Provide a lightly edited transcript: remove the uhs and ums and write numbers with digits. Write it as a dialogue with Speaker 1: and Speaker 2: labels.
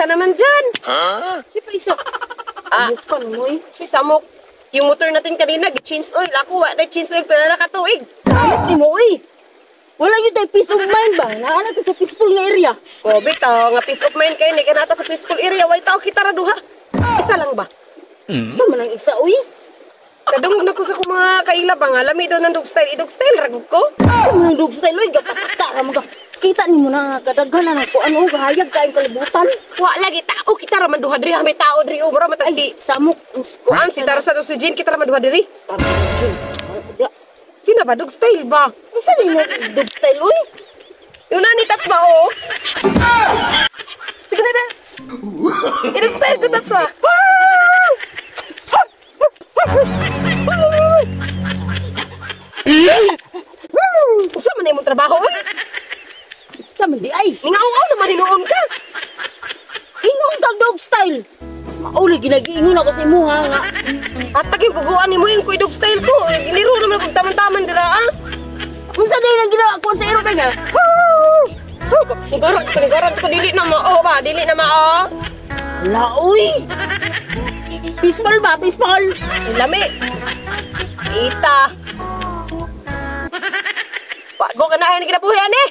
Speaker 1: isa naman dyan.
Speaker 2: Di pa isa.
Speaker 1: Bukan mo eh. Si Samok. Yung motor natin kanina, change oil. Ako, wala change oil, pero nakatuig.
Speaker 2: Samok ni mo eh. Wala yun tayo peace of mind ba? Naana ka sa peaceful nga area.
Speaker 1: O, bitaw, nga peace of mind kayo. Hindi ka nata sa peaceful area. Why tao kita raduha? Isa lang ba?
Speaker 2: Sa malang isa, uy.
Speaker 1: Kadungog na ko sa kong mga kailabang. Alami daw ng dog style. I-dog style, ragog ko.
Speaker 2: Sa malang dog style, uy. Gapakata, mga kita ni mo na kadaghan na kung ano, gahayag kain kalibutan.
Speaker 1: Wa lagi tao. Kita raman duha diri. May tao diri. Umara matas
Speaker 2: Ay, Samok.
Speaker 1: kuan si Tarsa o si Jean. Kita raman duha diri.
Speaker 2: Diya.
Speaker 1: Sino ba? Dog style ba?
Speaker 2: Saan din mo dog style, uy?
Speaker 1: Yung nani tats ba, oo? Sige na, tats. I-dog style ko tats ba? Usa man na imong trabaho, uy?
Speaker 2: Sa mali, ay.
Speaker 1: Ningaw-aw naman hinuon ka.
Speaker 2: Ingong tag dog style. Mauli, ginag-ingon ako sa imo, ha, nga.
Speaker 1: At taging puguan ni mo yung kuy dog style ko. Giniro naman kung taman-taman dira, ah.
Speaker 2: Kung saan din ang ginawa ko sa aeroplane, ha?
Speaker 1: Nigaran ko dili na mao ba? Dili na mao.
Speaker 2: Wala, uy. Peaceful ba? Peaceful.
Speaker 1: Lami. Ita. Pago ka na, hindi kinabuhi, ani.